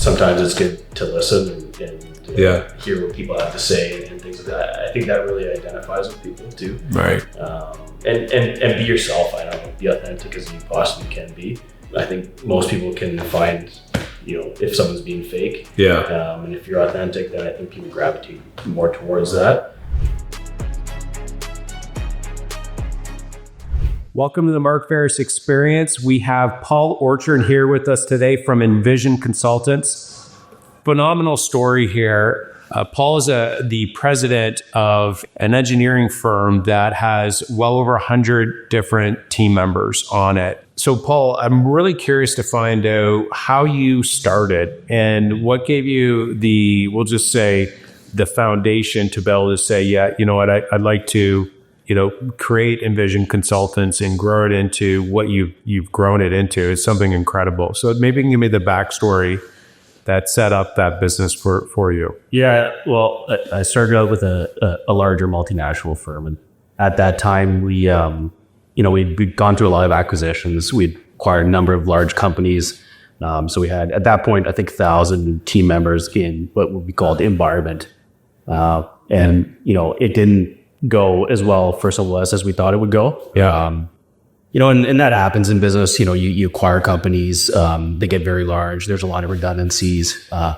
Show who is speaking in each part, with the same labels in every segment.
Speaker 1: sometimes it's good to listen and hear what people have to say and things like that. I think that really identifies with people too.
Speaker 2: Right.
Speaker 1: And be yourself. I don't know, be authentic as you possibly can be. I think most people can find, if someone's being fake.
Speaker 2: Yeah.
Speaker 1: And if you're authentic, then I think people gravitate more towards that.
Speaker 3: Welcome to the Mark Ferris Experience. We have Paul Orchard here with us today from Envision Consultants. Phenomenal story here. Paul is the president of an engineering firm that has well over 100 different team members on it. So Paul, I'm really curious to find out how you started and what gave you we'll just say, the foundation to be able to say, yeah, you know what, I'd like to create Envision Consultants and grow it into what you've grown it into. It's something incredible. So maybe you can give me the backstory that set up that business for you.
Speaker 1: Yeah, well, I started out with a larger multinational firm, and at that time we, we'd gone through a lot of acquisitions. We'd acquired a number of large companies. So we had at that point, I think 1,000 team members in what would be called environment, and it didn't go as well for some of us as we thought it would go.
Speaker 3: Yeah.
Speaker 1: And that happens in business. You acquire companies, they get very large. There's a lot of redundancies. So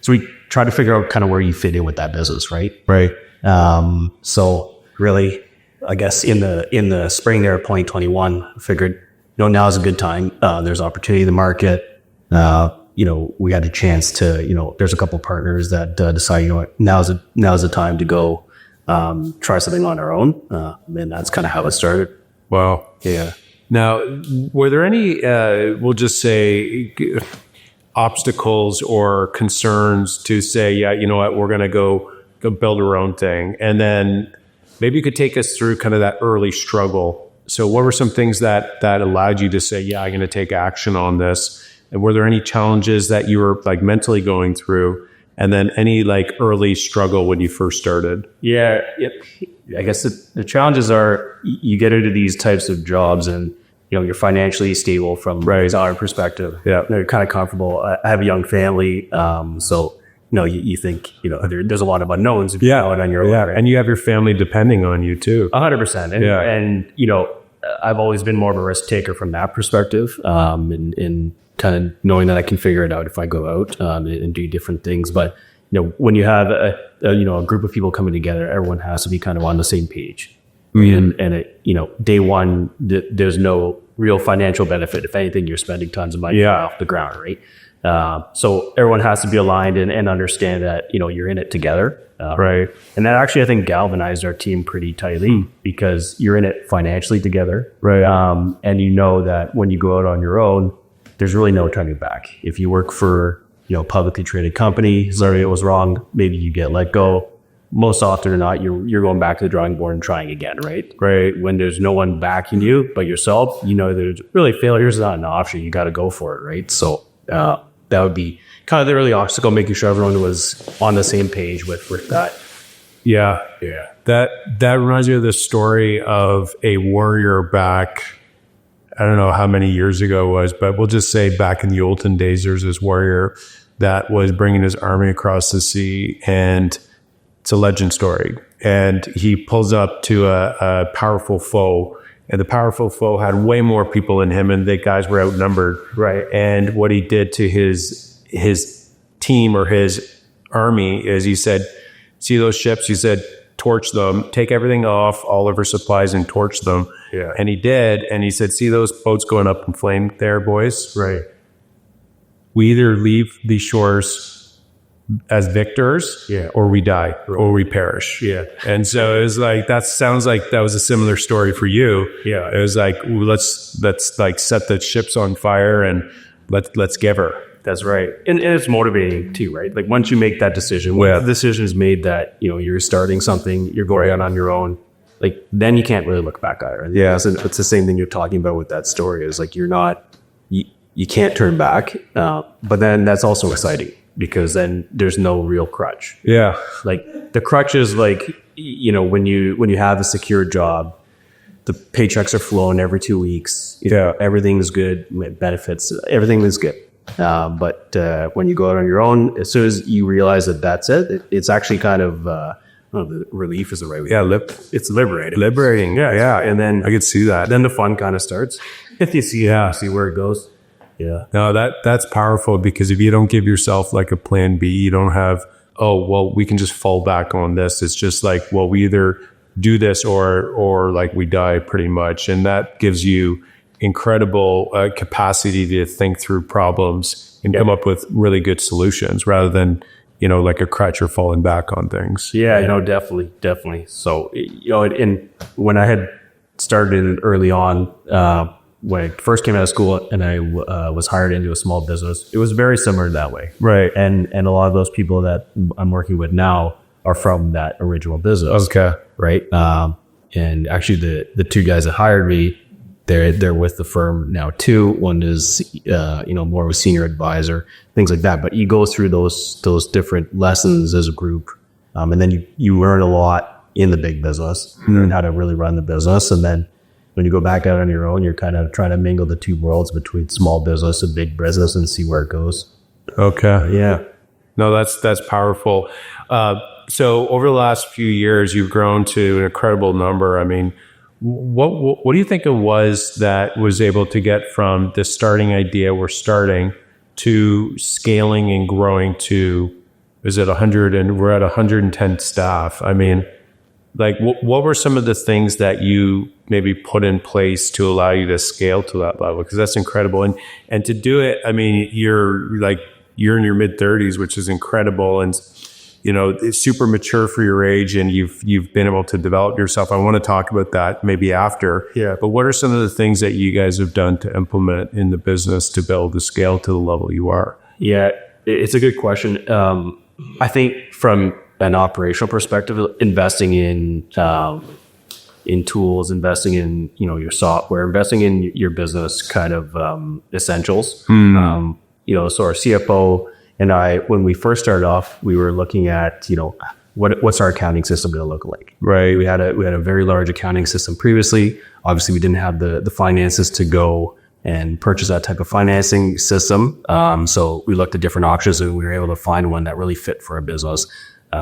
Speaker 1: we try to figure out kind of where you fit in with that business, right?
Speaker 3: Right.
Speaker 1: So really, I guess in the spring there of 2021, I figured, now's a good time. There's opportunity in the market. We had a chance to, there's a couple partners that decide, now's the time to go try something on our own. And that's kind of how it started.
Speaker 3: Wow.
Speaker 1: Yeah.
Speaker 3: Now, were there any, we'll just say, obstacles or concerns to say, yeah, you know what, we're going to go build our own thing? And then maybe you could take us through kind of that early struggle. So what were some things that allowed you to say, yeah, I'm going to take action on this? And were there any challenges that you were like mentally going through? And then any like early struggle when you first started?
Speaker 1: Yeah. I guess the challenges are you get into these types of jobs and, you're financially stable from our perspective.
Speaker 3: Yeah.
Speaker 1: You're kind of comfortable. I have a young family. So, you think, there's a lot of unknowns if you're out on your own.
Speaker 3: Yeah.
Speaker 1: Right?
Speaker 3: And you have your family depending on you too.
Speaker 1: 100%. And I've always been more of a risk taker from that perspective. And kind of knowing that I can figure it out if I go out and do different things. But, when you have a group of people coming together, everyone has to be kind of on the same page. Mm-hmm. And it, day one, there's no real financial benefit. If anything, you're spending tons of money off the ground, right? So everyone has to be aligned and understand that, you're in it together.
Speaker 3: Right.
Speaker 1: And that actually, I think, galvanized our team pretty tightly because you're in it financially together.
Speaker 3: Right.
Speaker 1: And that when you go out on your own, there's really no turning back. If you work for, publicly traded company, sorry, it was wrong, maybe you get let go. Most often than not, you're going back to the drawing board and trying again, right?
Speaker 3: Right.
Speaker 1: When there's no one backing you but yourself, there's really failure is not an option. You got to go for it, right? So that would be kind of the early obstacle, making sure everyone was on the same page with that.
Speaker 3: Yeah. Yeah. That reminds me of the story of a warrior back, I don't know how many years ago it was, but we'll just say back in the olden days, there's this warrior that was bringing his army across the sea, and it's a legend story. And he pulls up to a powerful foe, and the powerful foe had way more people in him, and the guys were outnumbered.
Speaker 1: Right.
Speaker 3: And what he did to his team or his army is he said, see those ships? He said, torch them, take everything off, all of our supplies, and torch them.
Speaker 1: Yeah.
Speaker 3: And he did. And he said, see those boats going up in flame there, boys?
Speaker 1: Right.
Speaker 3: We either leave these shores as victors, or we die, or we perish.
Speaker 1: Yeah.
Speaker 3: And so it was like, that sounds like that was a similar story for you.
Speaker 1: Yeah.
Speaker 3: It was like, let's like set the ships on fire and let's give her.
Speaker 1: That's right. And it's motivating too, right? Like once you make that decision, when the decision is made that, you're starting something, you're going out on your own, like then you can't really look back either.
Speaker 3: Yeah.
Speaker 1: So it's the same thing you're talking about with that story is like, you can't turn back. But then that's also exciting because then there's no real crutch.
Speaker 3: Yeah.
Speaker 1: Like the crutch is like, when you have a secure job, the paychecks are flowing every 2 weeks. Everything's good, benefits, everything is good. But when you go out on your own, as soon as you realize that that's it, it's actually kind of, I don't know, the relief is the right way.
Speaker 3: Yeah,
Speaker 1: It's liberating.
Speaker 3: liberating. Yeah. And then I could see that.
Speaker 1: Then the fun kind of starts. If you see where it goes. Yeah.
Speaker 3: No, that's powerful, because if you don't give yourself like a plan B, you don't have, oh, well, we can just fall back on this. It's just like, well, we either do this or like we die, pretty much. And that gives you incredible capacity to think through problems and come up with really good solutions, rather than, like a crutch or falling back on things.
Speaker 1: Yeah, definitely. So, and when I had started early on, when I first came out of school and I was hired into a small business, it was very similar that way.
Speaker 3: Right.
Speaker 1: And a lot of those people that I'm working with now are from that original business.
Speaker 3: Okay.
Speaker 1: Right. And actually the two guys that hired me, they're with the firm now too. One is, more of a senior advisor, things like that. But you go through those different lessons as a group. And then you learn a lot in the big business, learn how to really run the business. And then when you go back out on your own, you're kind of trying to mingle the two worlds between small business and big business and see where it goes.
Speaker 3: Okay.
Speaker 1: Yeah.
Speaker 3: No, that's powerful. So over the last few years, you've grown to an incredible number. I mean, what do you think it was that was able to get from the starting idea, we're starting, to scaling and growing to, is it 100 and we're at 110 staff? I mean, like, what were some of the things that you maybe put in place to allow you to scale to that level? Because that's incredible. And to do it, I mean, you're in your mid 30s, which is incredible. And, it's super mature for your age, and you've been able to develop yourself. I want to talk about that maybe after.
Speaker 1: Yeah.
Speaker 3: But what are some of the things that you guys have done to implement in the business to build the scale to the level you are?
Speaker 1: Yeah, it's a good question. I think from an operational perspective, investing in tools, investing in your software, investing in your business kind of essentials. So our CFO and I, when we first started off, we were looking at what's our accounting system going to look like.
Speaker 3: Right.
Speaker 1: We had a very large accounting system previously. Obviously, we didn't have the finances to go and purchase that type of financing system. So we looked at different options, and we were able to find one that really fit for our business.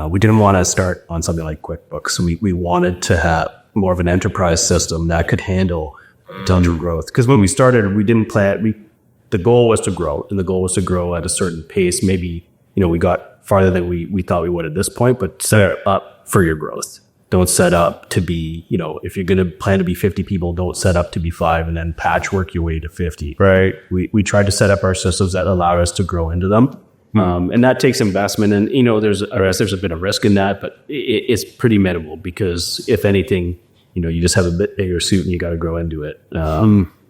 Speaker 1: We didn't want to start on something like QuickBooks. We wanted to have more of an enterprise system that could handle tons of growth. Because when we started, we didn't plan. The goal was to grow, and the goal was to grow at a certain pace. Maybe we got farther than we thought we would at this point, but set it up for your growth. Don't set up to be, if you're going to plan to be 50 people, don't set up to be 5 and then patchwork your way to 50.
Speaker 3: Right.
Speaker 1: We tried to set up our systems that allowed us to grow into them. And that takes investment, and there's a bit of risk in that, but it's pretty minimal, because if anything, you just have a bit bigger suit and you got to grow into it.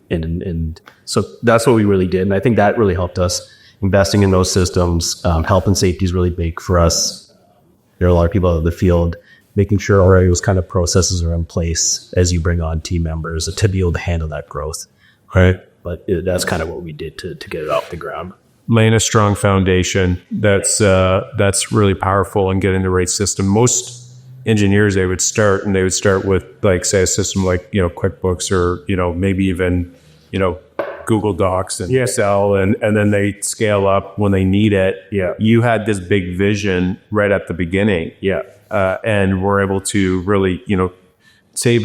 Speaker 1: And so that's what we really did, and I think that really helped us. Investing in those systems, health and safety is really big for us. There are a lot of people out in the field, making sure all those kind of processes are in place as you bring on team members to be able to handle that growth.
Speaker 3: Right.
Speaker 1: But that's kind of what we did to get it off the ground.
Speaker 3: Laying a strong foundation, that's really powerful, and getting the right system. Most engineers, they would start with, like, say, a system like QuickBooks, or maybe even Google Docs and Excel, and then they scale up when they need it.
Speaker 1: Yeah.
Speaker 3: You had this big vision right at the beginning.
Speaker 1: Yeah.
Speaker 3: And we're able to really save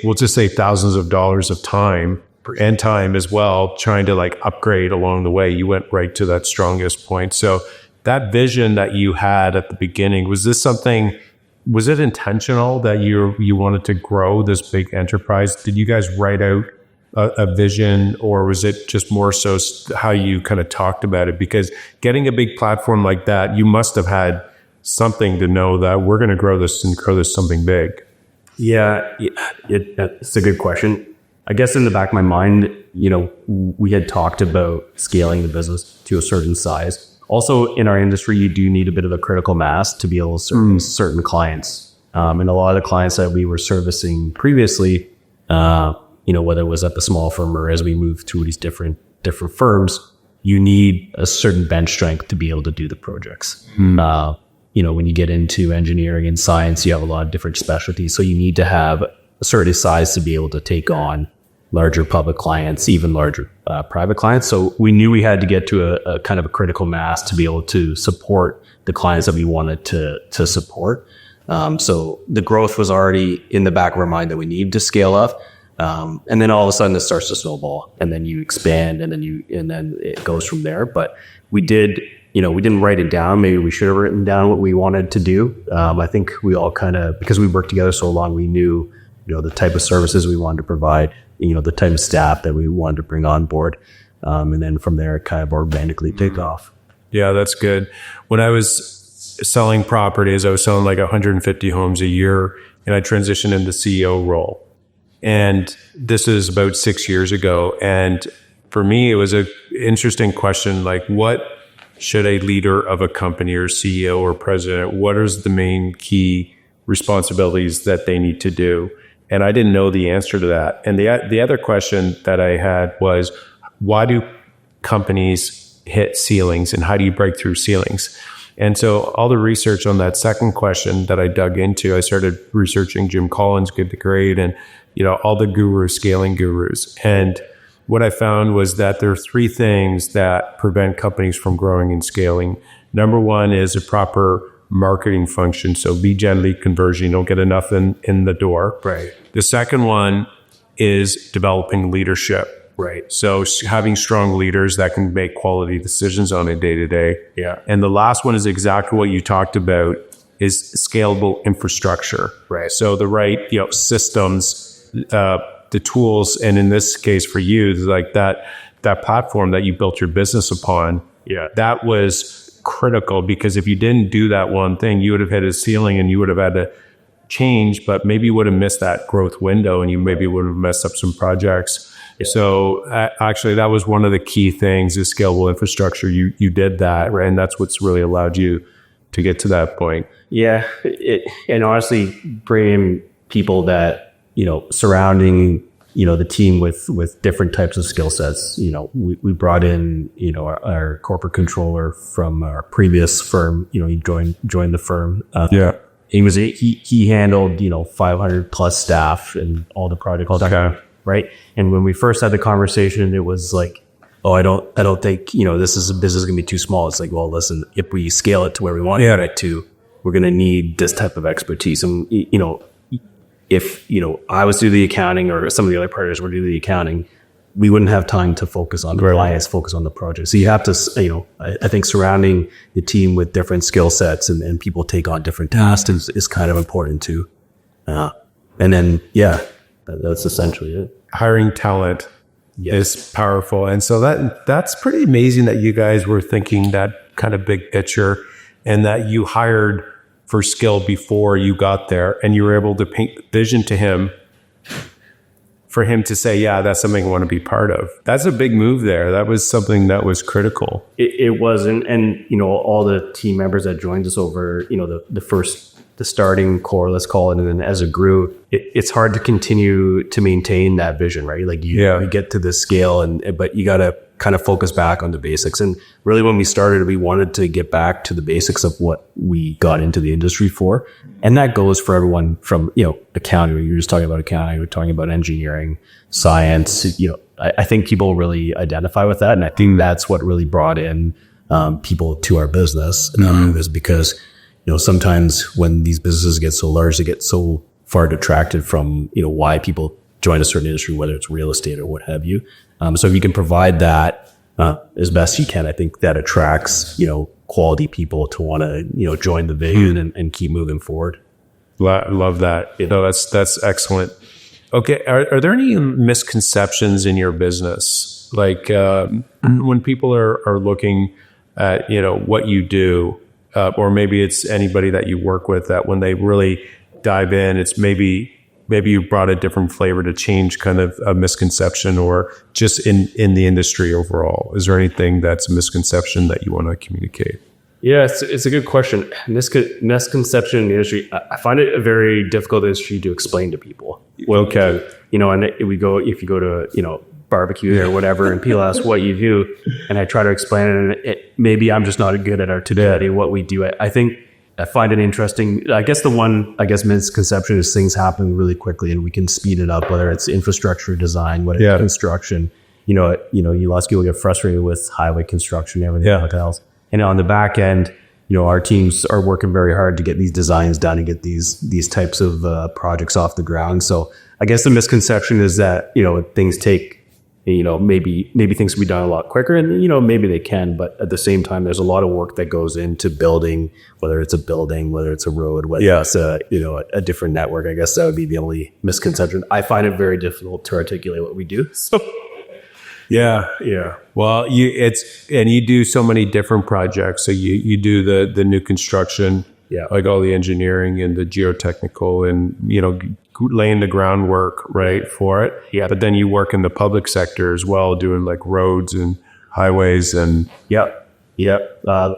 Speaker 3: we'll just say thousands of dollars of time and time as well, trying to upgrade along the way. You went right to that strongest point. So that vision that you had at the beginning, was it intentional that you wanted to grow this big enterprise? Did you guys write out a vision, or was it just more so how you kind of talked about it? Because getting a big platform like that, you must have had something to know that we're going to grow this something big.
Speaker 1: Yeah, it's a good question. I guess in the back of my mind, we had talked about scaling the business to a certain size. Also, in our industry, you do need a bit of a critical mass to be able to service certain clients. And a lot of the clients that we were servicing previously, whether it was at the small firm or as we moved through these different firms, you need a certain bench strength to be able to do the projects. When you get into engineering and science, you have a lot of different specialties. So you need to have a certain size to be able to take on larger public clients, even larger private clients. So we knew we had to get to a kind of a critical mass to be able to support the clients that we wanted to support. So the growth was already in the back of our mind that we need to scale up. And then all of a sudden it starts to snowball, and then you expand, and then it goes from there. But we didn't write it down. Maybe we should have written down what we wanted to do. I think we all kind of, because we worked together so long, we knew, the type of services we wanted to provide, the type of staff that we wanted to bring on board. And then from there, it kind of organically take off.
Speaker 3: Yeah, that's good. When I was selling properties, I was selling like 150 homes a year, and I transitioned into CEO role. And this is about 6 years ago. And for me, it was an interesting question, like, what should a leader of a company or CEO or president, what is the main key responsibilities that they need to do? And I didn't know the answer to that. And the other question that I had was, why do companies hit ceilings, and how do you break through ceilings? And so all the research on that second question that I dug into, I started researching Jim Collins, Good to Great, and all the gurus, scaling gurus. And what I found was that there are three things that prevent companies from growing and scaling. Number one is a proper marketing function. So lead gen, lead conversion, you don't get enough in the door.
Speaker 1: Right.
Speaker 3: The second one is developing leadership.
Speaker 1: Right.
Speaker 3: So having strong leaders that can make quality decisions on a day-to-day.
Speaker 1: Yeah.
Speaker 3: And the last one is exactly what you talked about, is scalable infrastructure.
Speaker 1: Right.
Speaker 3: So the right, systems, the tools, and in this case for you, like that platform that you built your business upon.
Speaker 1: Yeah.
Speaker 3: That was critical, because if you didn't do that one thing, you would have hit a ceiling and you would have had to change, but maybe you would have missed that growth window, and you maybe would have messed up some projects. Yeah. So actually, that was one of the key things, is scalable infrastructure. You did that, right? And that's what's really allowed you to get to that point.
Speaker 1: Yeah. And honestly, bringing people that, surrounding, the team with different types of skill sets. We brought in, our corporate controller from our previous firm. He joined the firm. He handled, 500 plus staff and all the projects.
Speaker 3: Okay.
Speaker 1: Right. And when we first had the conversation, it was like, oh, I don't think, this is going to be too small. It's like, well, listen, if we scale it to where we want it to, we're going to need this type of expertise. And, if, I was doing the accounting, or some of the other partners were doing the accounting, we wouldn't have time to focus on the clients, focus on the project. So you have to, I think surrounding the team with different skill sets and people take on different tasks is kind of important too. And then, that's essentially it.
Speaker 3: Hiring talent is powerful. And so that's pretty amazing that you guys were thinking that kind of big picture, and that you hired for skill before you got there, and you were able to paint the vision to him for him to say, yeah, that's something I want to be part of. That's a big move there. That was something that was critical.
Speaker 1: It was. And all the team members that joined us over, the starting core, let's call it, and then as it grew, it's hard to continue to maintain that vision, right? Like you get to this scale, but you got to kind of focus back on the basics. And really, when we started, we wanted to get back to the basics of what we got into the industry for. And that goes for everyone from, accounting. You're just talking about accounting. We're talking about engineering, science. I think people really identify with that. And I think that's what really brought in people to our business, is because, sometimes when these businesses get so large, they get so far detracted from, why people join a certain industry, whether it's real estate or what have you. So if you can provide that as best you can, I think that attracts, quality people to want to, join the vision and keep moving forward.
Speaker 3: Love that. No, that's excellent. Okay. Are there any misconceptions in your business? Like when people are looking at, what you do, or maybe it's anybody that you work with, that when they really dive in, it's maybe you brought a different flavor to change kind of a misconception, or just in the industry overall. Is there anything that's a misconception that you want to communicate?
Speaker 1: Yeah, it's a good question. Misconception in the industry, I find it a very difficult industry to explain to people.
Speaker 3: Okay.
Speaker 1: And if you go to, barbecue or whatever, and people ask what you do, and I try to explain it, and maybe I'm just not good at articulating what we do. I think I find it interesting. I guess the one, misconception is things happen really quickly and we can speed it up, whether it's infrastructure design, whether it's construction. You lots of people get frustrated with highway construction and everything like else. And on the back end, our teams are working very hard to get these designs done and get these types of projects off the ground. So I guess the misconception is that, things take, maybe things can be done a lot quicker, and, maybe they can, but at the same time, there's a lot of work that goes into building, whether it's a building, whether it's a road, whether it's a different network. I guess that would be the only misconception. I find it very difficult to articulate what we do. So.
Speaker 3: Yeah. Well, you do so many different projects. So you do the new construction, like all the engineering and the geotechnical, and laying the groundwork for it. Yeah. But then you work in the public sector as well, doing like roads and highways and
Speaker 1: a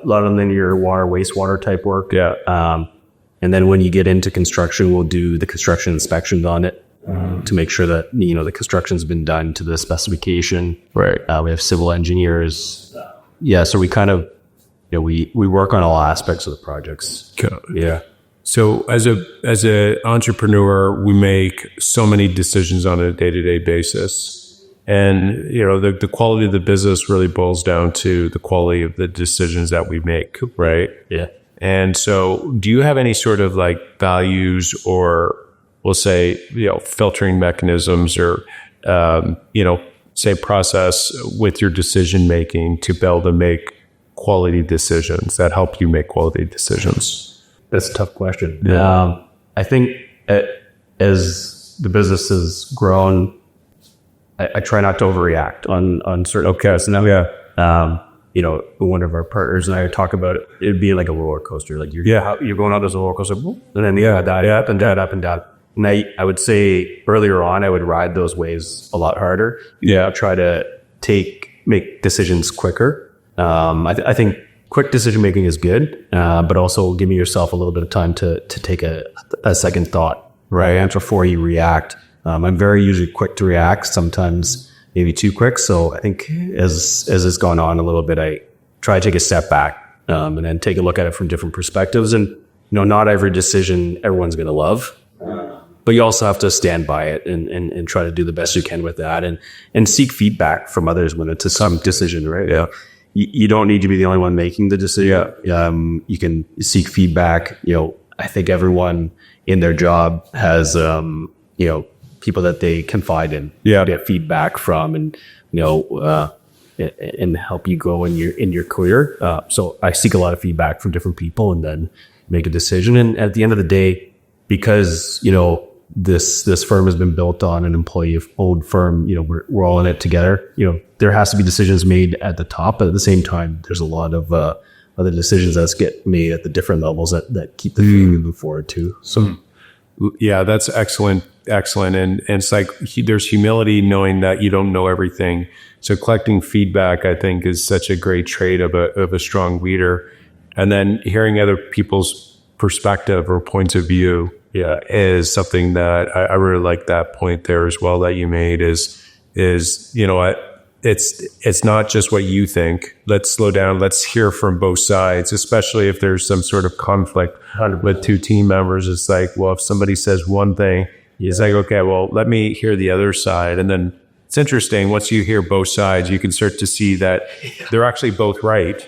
Speaker 1: lot of linear water, wastewater type work. And then when you get into construction, we'll do the construction inspections on it. To make sure that the construction's been done to the specification. Right. We have civil engineers. So we kind of we work on all aspects of the projects.
Speaker 3: Yeah. So as a entrepreneur, we make so many decisions on a day-to-day basis, and the quality of the business really boils down to the quality of the decisions that we make. Right.
Speaker 1: Yeah.
Speaker 3: And so, do you have any sort of like values, or we'll say, filtering mechanisms, or, say process with your decision making to be able to make quality decisions that help you make quality decisions?
Speaker 1: That's a tough question. I think as the business has grown, I try not to overreact on certain cases. One of our partners and I talk about it being like a roller coaster. Like you're going on this roller coaster, and then up and down, up and down. And I would say earlier on, I would ride those waves a lot harder. Try to make decisions quicker. I think quick decision making is good, but also giving yourself a little bit of time to take a second thought, right? Before you react. I'm very usually quick to react, sometimes maybe too quick. So I think as it's gone on a little bit, I try to take a step back and then take a look at it from different perspectives. And not every decision everyone's going to love. But you also have to stand by it and try to do the best you can with that and seek feedback from others when it's some decision, right? Yeah. You don't need to be the only one making the decision. You can seek feedback. I think everyone in their job has, people that they confide in, get feedback from, and, and help you grow in your career. So I seek a lot of feedback from different people and then make a decision. And at the end of the day, because, this firm has been built on an employee-owned firm, we're all in it together. There has to be decisions made at the top, but at the same time, there's a lot of other decisions that get made at the different levels that keep the firm moving forward too. So,
Speaker 3: yeah, that's excellent. And it's like there's humility knowing that you don't know everything. So collecting feedback, I think, is such a great trait of a strong leader. And then hearing other people's perspective or points of view is something that I really like that point there as well that you made is it's not just what you think. Let's slow down. Let's hear from both sides, especially if there's some sort of conflict 100%. With two team members. It's like, well, if somebody says one thing, it's like, okay, well, let me hear the other side. And then it's interesting. Once you hear both sides, you can start to see that they're actually both right.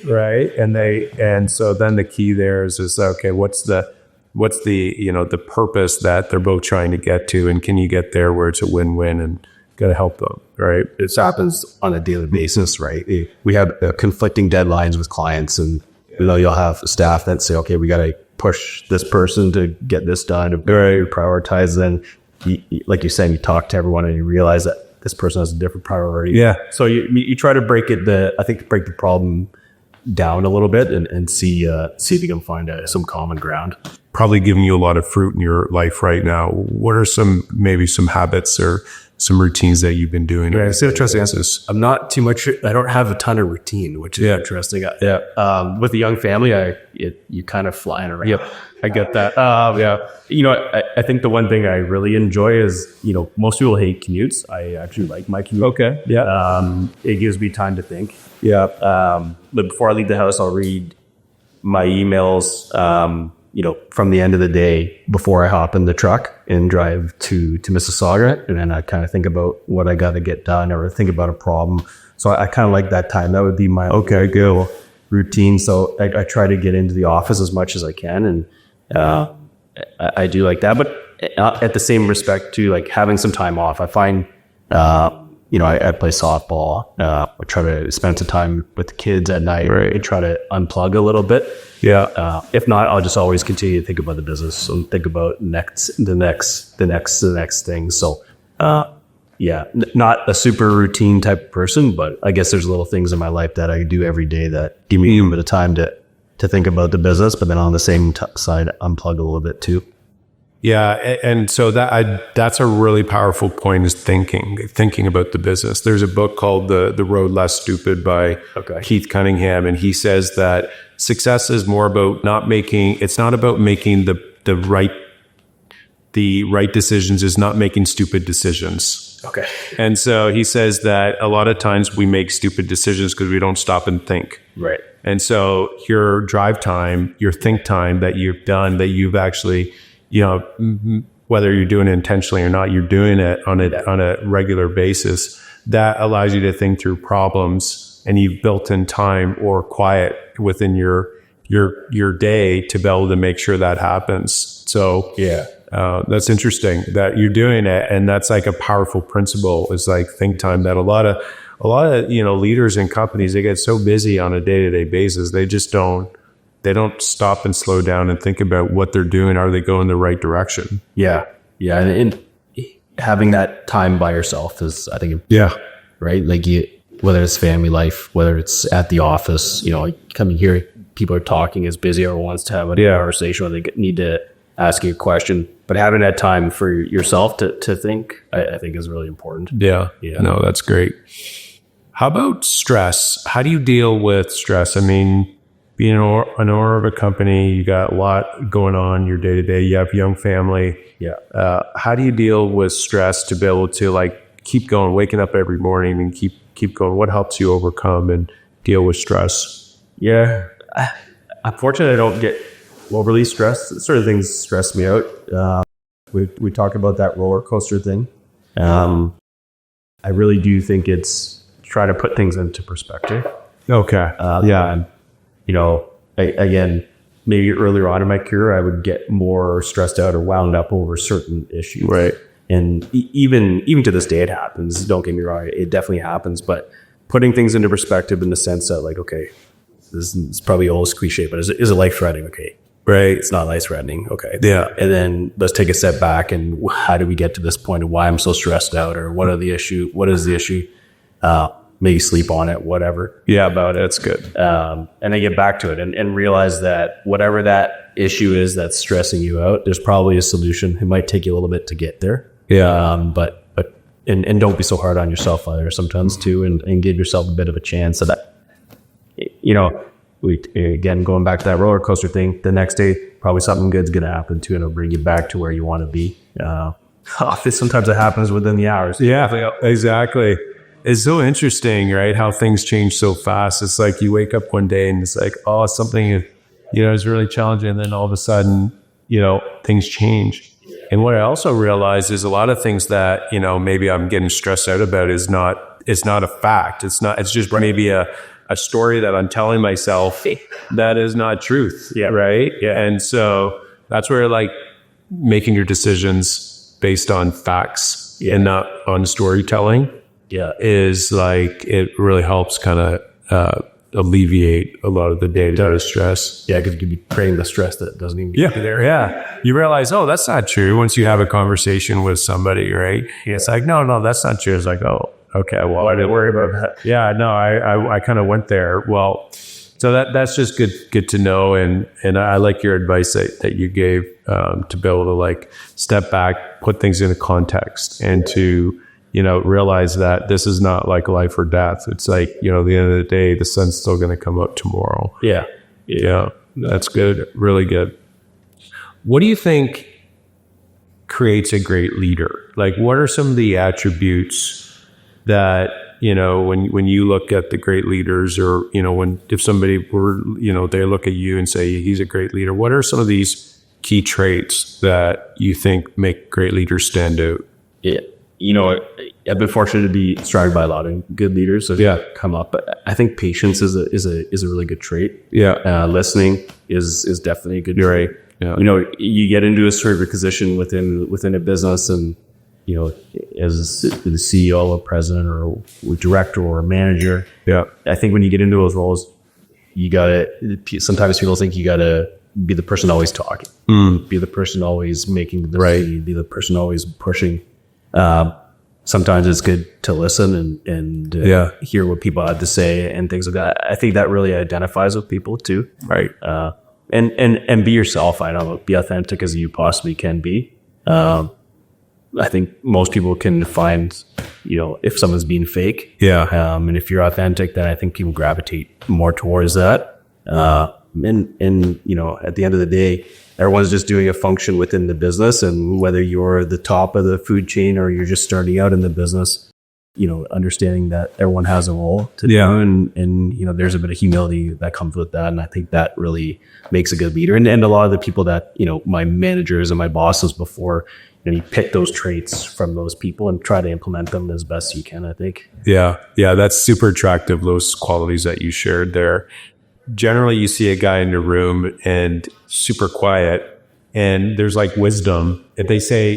Speaker 3: Right. And so then the key there is okay, what's the the purpose that they're both trying to get to, and can you get there where it's a win-win and got to help them, right?
Speaker 1: It happens on a daily basis, right? We have conflicting deadlines with clients, and you'll have staff that say, okay, we got to push this person to get this done, to prioritize. Then, like you said, you talk to everyone and you realize that this person has a different priority.
Speaker 3: Yeah.
Speaker 1: So you try to break the problem down a little bit and see if you can find some common ground.
Speaker 3: Probably giving you a lot of fruit in your life right now. What are some habits or some routines that you've been doing?
Speaker 1: Right, it's interesting. I'm not too much. I don't have a ton of routine, which is interesting. With a young family, you kind of flying around.
Speaker 3: Yep,
Speaker 1: I get that. I think the one thing I really enjoy is, most people hate commutes. I actually like my commute.
Speaker 3: Okay. Yeah.
Speaker 1: It gives me time to think.
Speaker 3: Yeah.
Speaker 1: But before I leave the house, I'll read my emails, from the end of the day before I hop in the truck and drive to Mississauga. And then I kind of think about what I got to get done or think about a problem. So I kind of like that time. That would be my go routine. So I try to get into the office as much as I can. And I do like that. But at the same respect too, like having some time off, I find, I play softball. I try to spend some time with the kids at night. Right. I try to unplug a little bit. Yeah. If not, I'll just always continue to think about the business and think about the next thing. So, not a super routine type of person, but I guess there's little things in my life that I do every day that give me a bit of time to think about the business, but then on the same side, unplug a little bit too.
Speaker 3: Yeah, and so that's a really powerful point, is thinking about the business. There's a book called The Road Less Stupid by Keith Cunningham, and he says that success is more about it's not about making the right decisions, is not making stupid decisions.
Speaker 1: Okay.
Speaker 3: And so he says that a lot of times we make stupid decisions because we don't stop and think.
Speaker 1: Right.
Speaker 3: And so your drive time, your think time that you've done, that you've actually, whether you're doing it intentionally or not, you're doing it on a regular basis, that allows you to think through problems, and you've built in time or quiet within your day to be able to make sure that happens. So that's interesting that you're doing it. And that's like a powerful principle, is like think time, that a lot of leaders in companies, they get so busy on a day-to-day basis. They just don't stop and slow down and think about what they're doing. Are they going the right direction?
Speaker 1: Yeah. Yeah. And having that time by yourself is, I think, right. Like whether it's family life, whether it's at the office, coming here, people are talking, is busy or wants to have a conversation, or they need to ask you a question, but having that time for yourself to think, I think is really important.
Speaker 3: Yeah. No, that's great. How about stress? How do you deal with stress? I mean, being an owner of a company, you got a lot going on your day to day. You have a young family.
Speaker 1: Yeah.
Speaker 3: How do you deal with stress to be able to keep going, waking up every morning and keep going? What helps you overcome and deal with stress?
Speaker 1: Yeah. Unfortunately, I don't get overly stressed. Sort of things stress me out. We talk about that roller coaster thing. I really do think it's try to put things into perspective.
Speaker 3: Okay.
Speaker 1: Again, maybe earlier on in my career, I would get more stressed out or wound up over certain issues.
Speaker 3: Right.
Speaker 1: And even to this day, it happens. Don't get me wrong. It definitely happens. But putting things into perspective in the sense that, okay, this is probably always cliche, but is it life-threatening? Okay. Right. It's not life-threatening. Okay.
Speaker 3: Yeah.
Speaker 1: And then let's take a step back and how do we get to this point of why I'm so stressed out, or what is the issue? Maybe sleep on it, whatever.
Speaker 3: Yeah, about it. It's good.
Speaker 1: And then get back to it and realize that whatever that issue is that's stressing you out, there's probably a solution. It might take you a little bit to get there.
Speaker 3: Yeah.
Speaker 1: But don't be so hard on yourself either sometimes too, and give yourself a bit of a chance so that, again, going back to that roller coaster thing, the next day, probably something good's going to happen too, and it'll bring you back to where you want to be. Sometimes it happens within the hours.
Speaker 3: Yeah, exactly. It's so interesting, right? How things change so fast. It's like you wake up one day and it's like, oh, something, is really challenging. And then all of a sudden, things change. And what I also realized is a lot of things that, maybe I'm getting stressed out about it's not a fact. It's just maybe a story that I'm telling myself that is not truth.
Speaker 1: Yeah.
Speaker 3: Right.
Speaker 1: Yeah.
Speaker 3: And so that's where making your decisions based on facts and not on storytelling.
Speaker 1: Yeah,
Speaker 3: is it really helps kind of alleviate a lot of the day-to-day stress.
Speaker 1: Yeah, because you could be creating the stress that doesn't even get there.
Speaker 3: Yeah. You realize, oh, that's not true once you have a conversation with somebody, right?
Speaker 1: Yeah.
Speaker 3: It's like, no, that's not true. It's like, oh, okay, well,
Speaker 1: I didn't worry about that.
Speaker 3: Yeah, no, I kind of went there. Well, so that's just good to know. And I like your advice that you gave to be able to step back, put things into context, and to realize that this is not like life or death. It's at the end of the day, the sun's still going to come up tomorrow.
Speaker 1: Yeah.
Speaker 3: Yeah. That's good. Really good. What do you think creates a great leader? What are some of the attributes that when you look at the great leaders, or, if somebody were, they look at you and say, he's a great leader, what are some of these key traits that you think make great leaders stand out?
Speaker 1: Yeah. I've been fortunate to be surrounded by a lot of good leaders that have come up. But I think patience is a really good trait.
Speaker 3: Yeah.
Speaker 1: Listening is definitely a good trait.
Speaker 3: Yeah.
Speaker 1: You get into a certain position within a business, and as the CEO or president or director or manager.
Speaker 3: Yeah.
Speaker 1: I think when you get into those roles, sometimes people think you gotta be the person always talking, be the person always making the right, be the person always pushing. Sometimes it's good to listen and hear what people have to say and things like that. I think that really identifies with people too.
Speaker 3: Right.
Speaker 1: And be yourself. I don't know, be authentic as you possibly can be. I think most people can find, if someone's being fake.
Speaker 3: Yeah.
Speaker 1: And if you're authentic, then I think people gravitate more towards that. And at the end of the day, everyone's just doing a function within the business. And whether you're the top of the food chain or you're just starting out in the business, understanding that everyone has a role to do. And there's a bit of humility that comes with that. And I think that really makes a good leader. And a lot of the people that, my managers and my bosses before, you pick those traits from those people and try to implement them as best you can, I think.
Speaker 3: Yeah. Yeah. That's super attractive. Those qualities that you shared there. Generally, you see a guy in the room and super quiet, and there's like wisdom. If they say,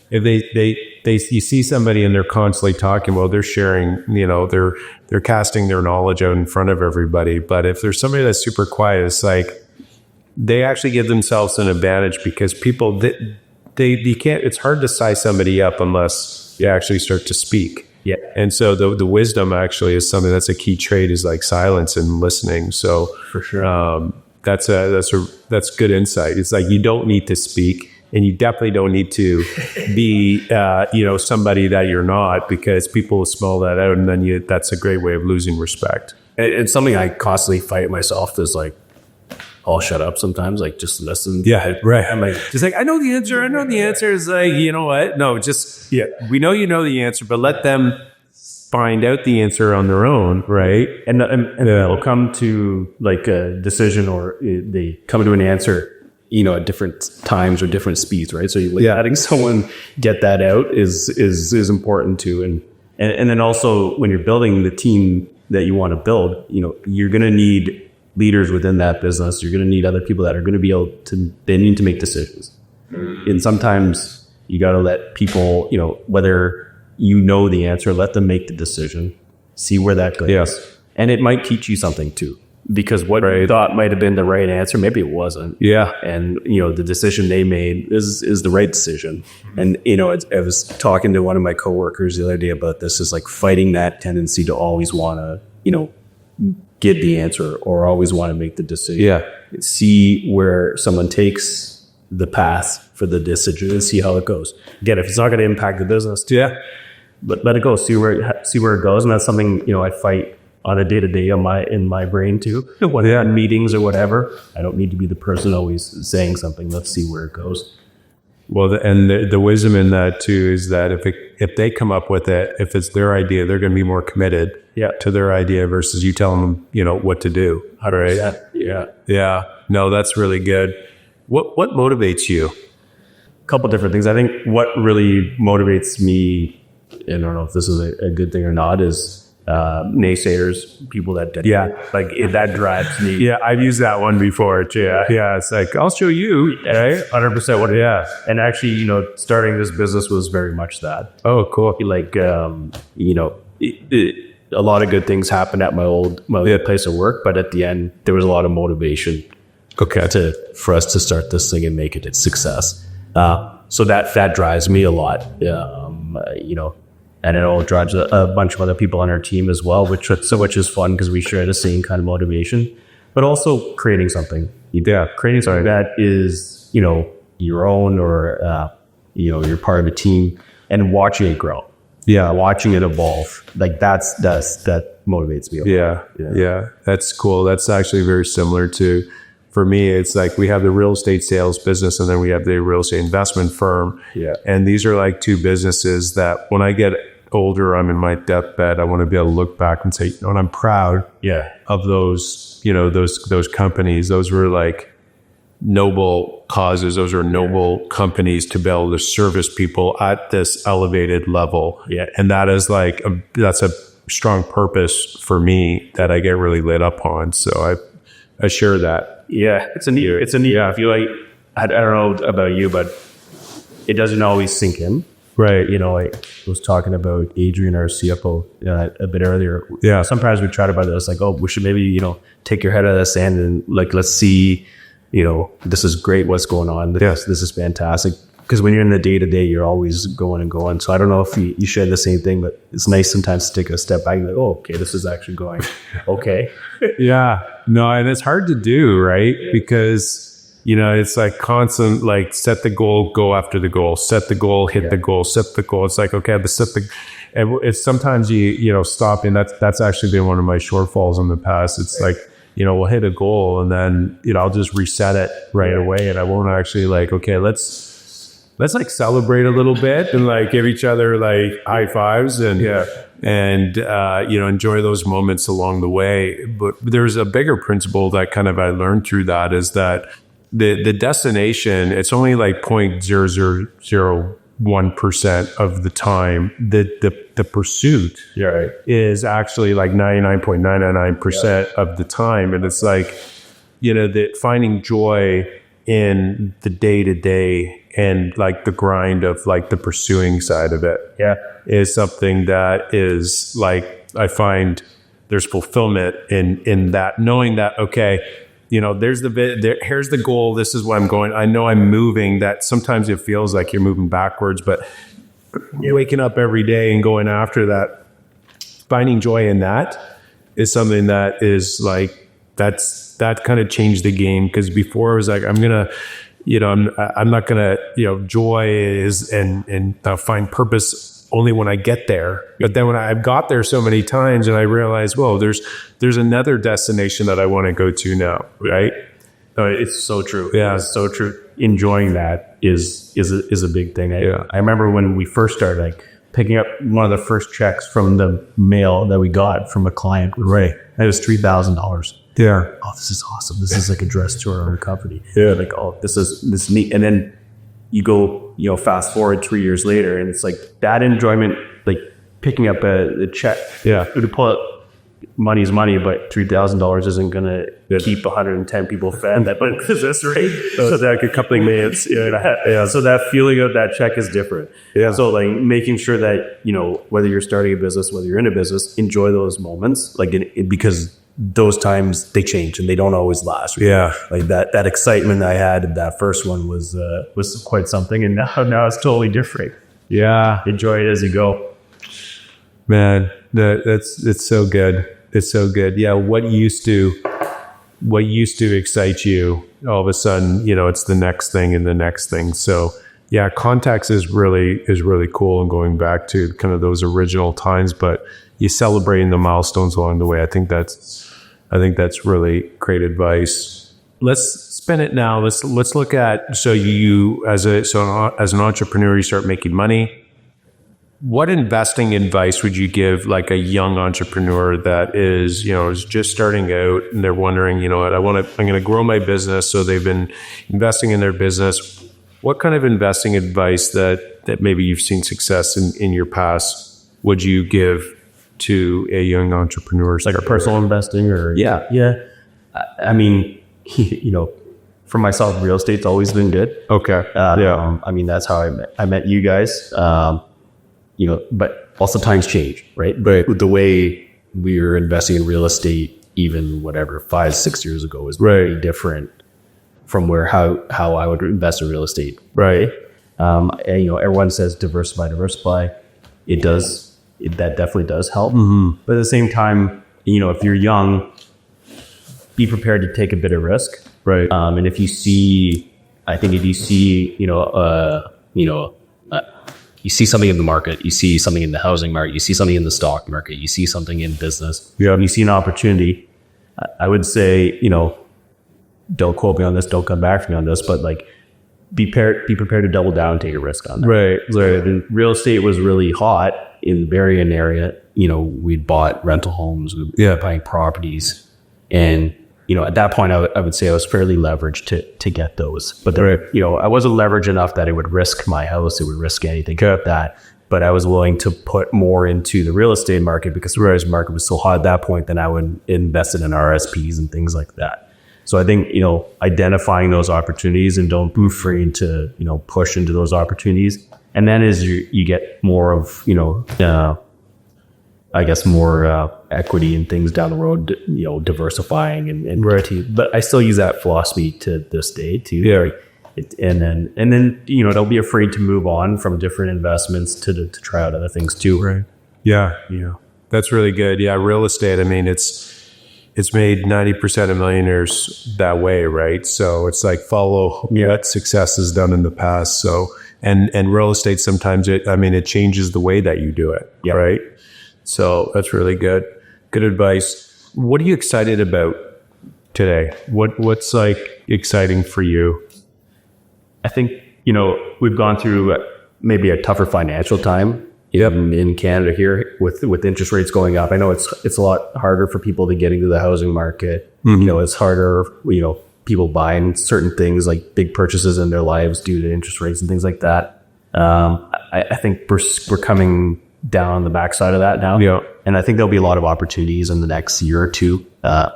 Speaker 3: if you see somebody and they're constantly talking, well, they're sharing, they're casting their knowledge out in front of everybody. But if there's somebody that's super quiet, it's like they actually give themselves an advantage, because people you can't. It's hard to size somebody up unless you actually start to speak.
Speaker 1: Yeah.
Speaker 3: And so the wisdom actually is something that's a key trait, is like silence and listening. So
Speaker 1: for sure,
Speaker 3: that's good insight. It's like you don't need to speak, and you definitely don't need to be somebody that you're not, because people will smell that out, and then that's a great way of losing respect.
Speaker 1: It's something I constantly fight myself, is like, I'll shut up sometimes, like just listen.
Speaker 3: Yeah, right.
Speaker 1: I'm like,
Speaker 3: just like, I know the answer. I know the answer is like, you know what? No, just, we know you know the answer, but let them find out the answer on their own, right?
Speaker 1: And they'll come to like a decision, or they come to an answer, at different times or different speeds, right? So letting someone get that out is important too. And then also when you're building the team that you want to build, you're going to need leaders within that business. You're going to need other people that are going to be able to, they need to make decisions. And sometimes you got to let people, whether the answer, let them make the decision, see where that goes.
Speaker 3: Yes.
Speaker 1: And it might teach you something too, because what you thought might have been the right answer, maybe it wasn't.
Speaker 3: Yeah.
Speaker 1: And, the decision they made is the right decision. And, I was talking to one of my coworkers the other day about this, is like fighting that tendency to always want to, get the answer, or always want to make the decision.
Speaker 3: Yeah.
Speaker 1: See where someone takes the path for the decision and see how it goes. Again, if it's not going to impact the business, but let it go. See where it goes. And that's something, I fight on a day-to-day in my brain too. In meetings or whatever, I don't need to be the person always saying something. Let's see where it goes.
Speaker 3: Well, the wisdom in that too is that if they come up with it, if it's their idea, they're going to be more committed to their idea versus you telling them, what to do. Right? Yeah. No, that's really good. What motivates you?
Speaker 1: A couple different things. I think what really motivates me, and I don't know if this is a good thing or not, is naysayers, people that that drives me.
Speaker 3: Yeah, I've used that one before too. Yeah, it's like, I'll show you, right?
Speaker 1: 100% what it is. And actually, starting this business was very much that.
Speaker 3: Oh, cool.
Speaker 1: Like, a lot of good things happened at my old place of work, but at the end, there was a lot of motivation for us to start this thing and make it a success. So that drives me a lot, and it all drives a bunch of other people on our team as well, which is fun because we share the same kind of motivation, but also creating something. Creating something that is, your own, or, you're part of a team, and watching it grow. Yeah. Watching it evolve. Like that motivates me a lot.
Speaker 3: Yeah. That's cool. That's actually very similar to, for me, it's like we have the real estate sales business, and then we have the real estate investment firm.
Speaker 1: Yeah.
Speaker 3: And these are like two businesses that when I get older, I'm in my deathbed, I want to be able to look back and say, you know, and I'm proud of those, you know, those companies. Those were like noble causes. Those are noble companies to be able to service people at this elevated level. Yeah. And that is like, that's a strong purpose for me that I get really lit up on. So I share that.
Speaker 1: Yeah. It's a neat, I feel like, I don't know about you, but it doesn't always sink in.
Speaker 3: Right.
Speaker 1: You know, I was talking about Adrian, our CFO, a bit earlier.
Speaker 3: Yeah.
Speaker 1: Sometimes we try to about this, like, oh, we should maybe, you know, take your head out of the sand and like, let's see, you know, this is great. What's going on? This is fantastic. Because when you're in the day to day, you're always going and going. So I don't know if you share the same thing, but it's nice sometimes to take a step back and like, oh, okay, this is actually going okay.
Speaker 3: Yeah. No, and it's hard to do, right? Because, you know, it's like constant, like set the goal, go after the goal, set the goal, hit the goal, set the goal. It's like, okay, but and it's sometimes you know, stop. And that's actually been one of my shortfalls in the past. It's like, you know, we'll hit a goal and then, you know, I'll just reset it right away. And I won't actually like, okay, let's like celebrate a little bit and like give each other like high fives and, you know, enjoy those moments along the way. But there's a bigger principle that kind of I learned through that is that the destination, it's only like 0.0001% of the time. The pursuit is actually like 99.999% of the time. And it's like, you know, that finding joy in the day to day and like the grind of like the pursuing side of it is something that is like, I find there's fulfillment in that, knowing that, okay, you know, here's the goal. This is where I'm going. I know I'm moving. That sometimes it feels like you're moving backwards, but waking up every day and going after that, finding joy in that is something that is like, that kind of changed the game. Because before it was like, I'm not gonna, you know, joy is and find purpose only when I get there. But then when I've got there so many times and I realize, whoa, there's another destination that I want to go to now, right?
Speaker 1: It's so true.
Speaker 3: Yeah,
Speaker 1: it's so true. Enjoying that is a big thing. I remember when we first started, like picking up one of the first checks from the mail that we got from a client. Right, it was $3,000.
Speaker 3: Yeah.
Speaker 1: Oh, this is awesome. This is like addressed to our company. Yeah. Like, oh, this is neat. And then you go, you know, fast forward 3 years later, and it's like that enjoyment, like picking up a check. Yeah. To pull out money's money, but $3,000 isn't going to keep 110 people fed that business, right? So that a couple of minutes. So that feeling of that check is different. Yeah. So like making sure that, you know, whether you're starting a business, whether you're in a business, enjoy those moments, like because those times they change and they don't always last. Right? Yeah. Like that excitement I had in that first one was quite something. And now it's totally different.
Speaker 3: Yeah.
Speaker 1: Enjoy it as you go.
Speaker 3: Man, it's so good. It's so good. Yeah. What used to excite you, all of a sudden, you know, it's the next thing and the next thing. So yeah, context is really cool, and going back to kind of those original times, but you celebrating the milestones along the way. I think that's really great advice. Let's spin it now. Let's look at, so you as an entrepreneur, you start making money. What investing advice would you give like a young entrepreneur that is, you know, is just starting out and they're wondering, you know what, I'm going to grow my business. So they've been investing in their business. What kind of investing advice that maybe you've seen success in your past would you give to a young entrepreneur?
Speaker 1: Like a personal investing or? Yeah. I mean, you know, for myself, real estate's always been good.
Speaker 3: Okay.
Speaker 1: I mean, that's how I met you guys. You know, but also times change, right? But the way we were investing in real estate, even 5-6 years ago, was very different from how I would invest in real estate. Right. And, you know, everyone says diversify. It does. That definitely does help. Mm-hmm. But at the same time, you know, if you're young, be prepared to take a bit of risk. Right. And if you see, you see something in the market, you see something in the housing market, you see something in the stock market, you see something in business, and you see an opportunity, I would say, you know, don't quote me on this, don't come back to me on this, but like be prepared to double down and take a risk on that.
Speaker 3: Right.
Speaker 1: So the real estate was really hot in the Berrien area, we'd bought rental homes, we were buying properties. And, at that point, I would say I was fairly leveraged to get those. But, there, I wasn't leveraged enough that it would risk my house. It would risk anything like that. But I was willing to put more into the real estate market because the real estate market was so hot at that point. Then I would invest in RSPs and things like that. So I think, identifying those opportunities and don't be afraid to, push into those opportunities. And then as you get more of, I guess more equity and things down the road, diversifying and royalty. But I still use that philosophy to this day too.
Speaker 3: Yeah.
Speaker 1: And then don't be afraid to move on from different investments to try out other things too.
Speaker 3: Right. Yeah. Yeah. That's really good. Yeah. Real estate. I mean, it's made 90% of millionaires that way, right? So it's like follow what success has done in the past. So, and real estate, sometimes it changes the way that you do it, right? So that's really good. Good advice. What are you excited about today? What's like exciting for you?
Speaker 1: I think, we've gone through maybe a tougher financial time. In Canada here with interest rates going up. I know it's a lot harder for people to get into the housing market. It's harder, people buying certain things like big purchases in their lives due to interest rates and things like that. I think we're coming down the backside of that now.
Speaker 3: Yeah.
Speaker 1: And I think there'll be a lot of opportunities in the next year or two,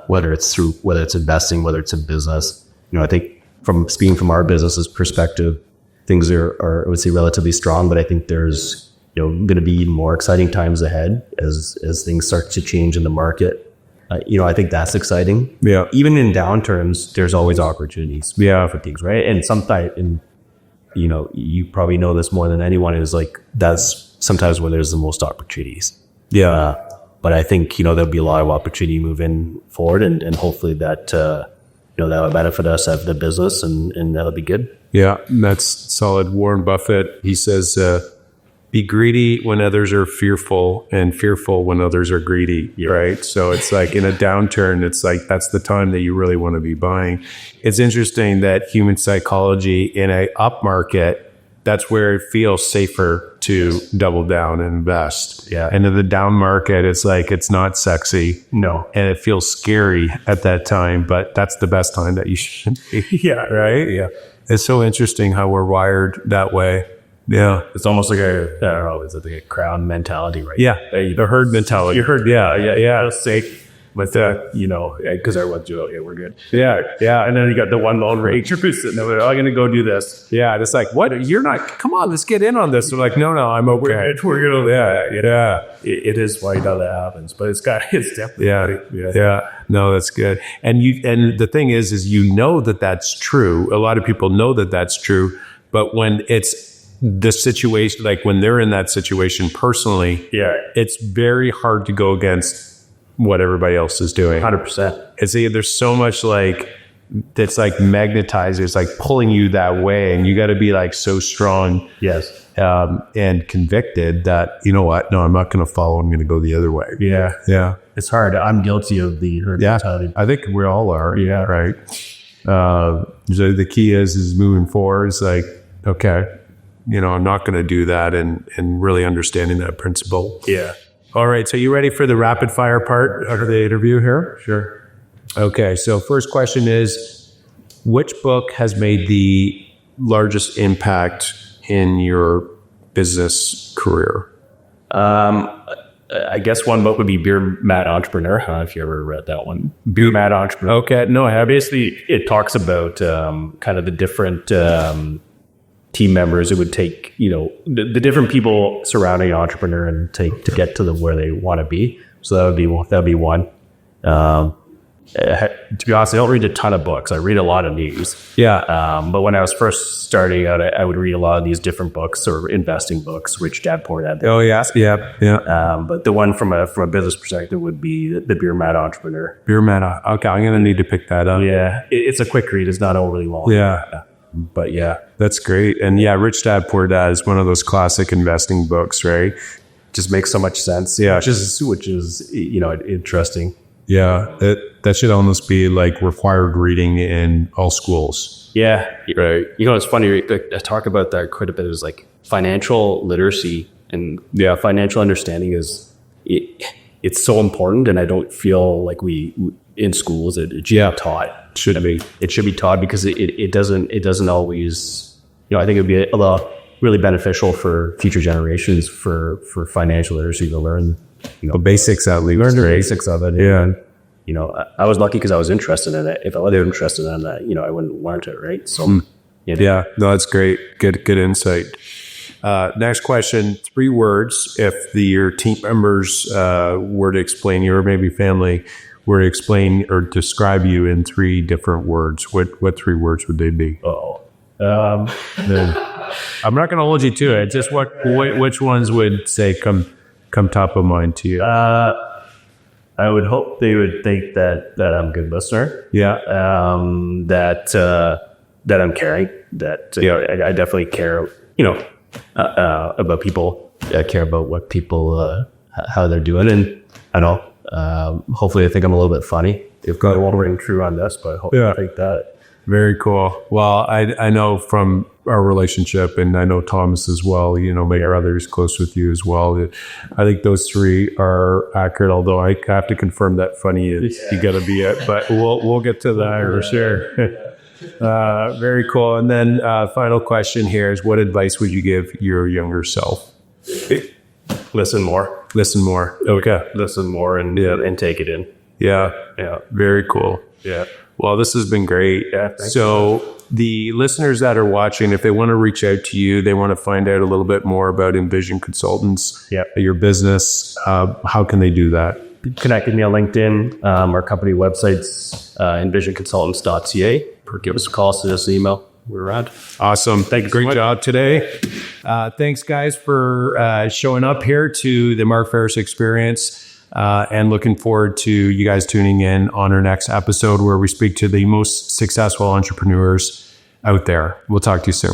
Speaker 1: whether it's investing, whether it's in business. I think speaking from our business's perspective, things are I would say relatively strong, but I think there's going to be even more exciting times ahead as things start to change in the market. I think that's exciting.
Speaker 3: Yeah.
Speaker 1: Even in downturns, there's always opportunities. For things, right? And sometimes, you probably know this more than anyone, is like that's sometimes when there's the most opportunities.
Speaker 3: Yeah.
Speaker 1: But I think there'll be a lot of opportunity moving forward, and hopefully that that will benefit us as the business, and that'll be good.
Speaker 3: Yeah, that's solid. Warren Buffett, he says, be greedy when others are fearful, and fearful when others are greedy, right? So it's like in a downturn, it's like that's the time that you really want to be buying. It's interesting that human psychology in a up market, that's where it feels safer to double down and invest.
Speaker 1: Yeah.
Speaker 3: And in the down market, it's like it's not sexy.
Speaker 1: No.
Speaker 3: And it feels scary at that time, but that's the best time that you should be. Right?
Speaker 1: Yeah.
Speaker 3: It's so interesting how we're wired that way. Yeah.
Speaker 1: It's almost like I don't know, is it like a crowd mentality, right?
Speaker 3: Yeah. The herd mentality.
Speaker 1: You heard, yeah. Safe, but because everyone's doing, we're good.
Speaker 3: Yeah.
Speaker 1: And then you got the one lone ranger who's sitting there, I'm going to go do this.
Speaker 3: Yeah. And it's like, what? You're not, come on, let's get in on this. They're like, no, I'm okay.
Speaker 1: We're going to, It is funny how that happens, but it's definitely.
Speaker 3: Yeah. No, that's good. And the thing is that that's true. A lot of people know that that's true, but when it's the situation, like when they're in that situation personally, it's very hard to go against what everybody else is doing.
Speaker 1: 100%.
Speaker 3: It's there's so much that's like magnetized. It's like pulling you that way, and you got to be like so strong.
Speaker 1: Yes.
Speaker 3: And convicted that, you know what? No, I'm not going to follow. I'm going to go the other way.
Speaker 1: Yeah. It's hard. I'm guilty of the herd mentality.
Speaker 3: I think we all are.
Speaker 1: Yeah.
Speaker 3: Right. So the key is moving forward. It's like, okay, I'm not going to do that, and really understanding that principle.
Speaker 1: Yeah.
Speaker 3: All right. So you ready for the rapid fire part of the interview here?
Speaker 1: Sure.
Speaker 3: Okay. So first question is, which book has made the largest impact in your business career?
Speaker 1: I guess one book would be Beer Mad Entrepreneur. I don't know if you ever read that one. Beer Mad Entrepreneur.
Speaker 3: Okay. No, I haven't.
Speaker 1: Basically, it talks about kind of the different team members it would take, the different people surrounding an entrepreneur and take to get to where they want to be. So that would be one. To be honest, I don't read a ton of books. I read a lot of news.
Speaker 3: Yeah.
Speaker 1: But when I was first starting out, I would read a lot of these different books or investing books, Rich Dad Poor Dad.
Speaker 3: Oh, yes. Yeah.
Speaker 1: But the one from a business perspective would be the Beer Mad Entrepreneur.
Speaker 3: Beer Mad. Okay. I'm going to need to pick that up.
Speaker 1: Yeah. It's a quick read. It's not overly long.
Speaker 3: Yeah.
Speaker 1: But yeah.
Speaker 3: That's great. And yeah, Rich Dad Poor Dad is one of those classic investing books, right?
Speaker 1: Just makes so much sense.
Speaker 3: Yeah.
Speaker 1: Which is interesting.
Speaker 3: Yeah. That should almost be like required reading in all schools.
Speaker 1: Yeah. Right. It's funny. I talk about that quite a bit. Is like financial literacy And yeah, financial understanding it's so important, and I don't feel like we in schools it should be taught. It should be taught because it doesn't always, I think it would be a lot really beneficial for future generations for financial literacy to learn,
Speaker 3: the basics at least.
Speaker 1: Learn the basics of it.
Speaker 3: Yeah.
Speaker 1: I was lucky because I was interested in it. If I wasn't interested in that, I wouldn't learn it, right? So
Speaker 3: yeah, no, that's great. Good insight. Next question, 3 words. If your team members were to explain you, or maybe family were to explain or describe you in 3 different words, what 3 words would they be? I'm not going to hold you to it. Just which ones would say come top of mind to you?
Speaker 1: I would hope they would think that I'm a good listener.
Speaker 3: Yeah.
Speaker 1: That I'm caring. That I definitely care. About people. I care about what people how they're doing, and I know. Hopefully, I think I'm a little bit funny. It won't ring true on this, but I think that.
Speaker 3: Very cool. Well, I know from our relationship, and I know Thomas as well, my brother's close with you as well. I think those 3 are accurate, although I have to confirm that funny is you got to be it, but we'll get to that for sure. Very cool. And then final question here is, what advice would you give your younger self?
Speaker 1: Listen more.
Speaker 3: Okay.
Speaker 1: Listen more and take it in.
Speaker 3: Yeah. Very cool.
Speaker 1: Yeah.
Speaker 3: Well, this has been great.
Speaker 1: Yeah,
Speaker 3: so the listeners that are watching, if they want to reach out to you, they want to find out a little bit more about Envision Consultants, your business, how can they do that?
Speaker 1: Connect with me on LinkedIn. Our company website's envisionconsultants.ca, or give us a call, send us an email. We're around.
Speaker 3: Awesome.
Speaker 1: Thank you.
Speaker 3: Great job today. Thanks, guys, for showing up here to the Mark Ferris Experience. And looking forward to you guys tuning in on our next episode where we speak to the most successful entrepreneurs out there. We'll talk to you soon.